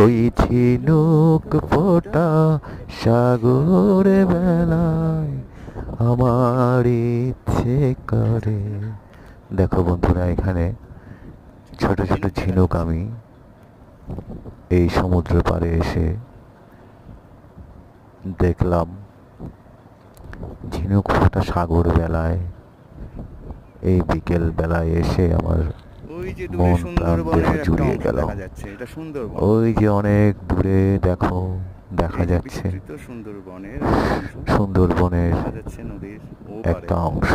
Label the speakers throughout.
Speaker 1: ওই ঝিনুক ফোঁটা সাগরে বেলায় আমার ইচ্ছে করে। দেখো বন্ধুরা, এখানে ছোট ছোট ঝিনুক আমি এই সমুদ্র পাড়ে এসে দেখলাম। ঝিনুক ফোঁটা সাগর বেলায় এই বিকেল বেলায় এসে আমার
Speaker 2: ওই যে দূরে
Speaker 1: মন প্রাণ দেহ
Speaker 2: সুন্দরবনের একটা
Speaker 1: জুড়িয়ে
Speaker 2: অংশ
Speaker 1: গেল।
Speaker 2: দেখা যাচ্ছে, এটা সুন্দরবন।
Speaker 1: ওই যে অনেক দূরে দেখো দেখা
Speaker 2: এই যে
Speaker 1: যাচ্ছে
Speaker 2: বিস্তৃত সুন্দরবনের একটা অংশ
Speaker 1: সুন্দরবনের
Speaker 2: দেখা যাচ্ছে নদীর ওপারে।
Speaker 1: একটা অংশ।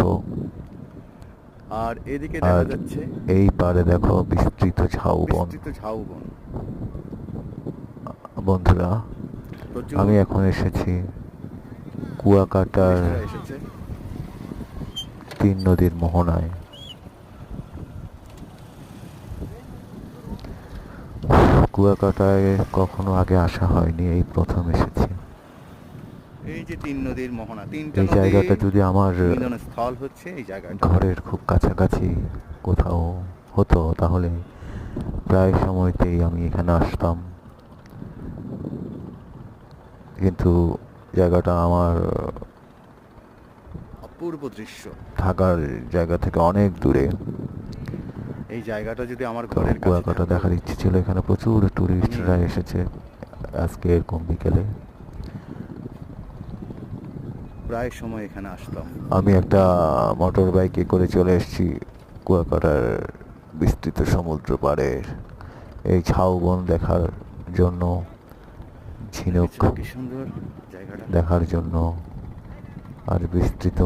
Speaker 2: আর এদিকে
Speaker 1: আর
Speaker 2: দেখা যাচ্ছে
Speaker 1: এই পারে দেখো বিস্তৃত ঝাউবন।
Speaker 2: বিস্তৃত ঝাউবন।
Speaker 1: বন্ধুরা,
Speaker 2: প্রচুর
Speaker 1: আমি এখন এসেছি কুয়াকাটার
Speaker 2: টুরিস্টরা এসেছে।
Speaker 1: তিন নদীর মোহনায়। কুয়াকাটায় কখনো আগে আসা হয়নি, এই প্রথম এসেছি।
Speaker 2: এই যে তিন নদীর মোহনা, তিনটা
Speaker 1: এই
Speaker 2: নদী
Speaker 1: জায়গাটা যদি আমার
Speaker 2: মিলন স্থল হচ্ছে এই জায়গাটা।
Speaker 1: ঘরের খুব কাছাকাছি কোথাও হতো তাহলে প্রায় সময়তেই আমি এখানে আসতাম, কিন্তু জায়গাটা আমার
Speaker 2: অপূর্ব দৃশ্য।
Speaker 1: থাকার জায়গা থেকে অনেক দূরে।
Speaker 2: এই জায়গাটা যদি আমার
Speaker 1: তো
Speaker 2: ঘরের কাছে
Speaker 1: কুয়াকাটা
Speaker 2: থাকতো,
Speaker 1: দেখার ইচ্ছে ছিল। এখানে প্রচুর টুরিস্টরা এসেছে আজকে এরকম বিকেলে।
Speaker 2: প্রায় সময় এখানে আসতাম।
Speaker 1: আমি একটা মোটর বাইকে করে চলে এসেছি কুয়াকাটার বিস্তৃত সমুদ্র পাড়ের এই ঝাউবন দেখার জন্য, ঝিনুক
Speaker 2: দেখেছো কি সুন্দর জায়গাটা।
Speaker 1: দেখার জন্য, আর বিস্তৃত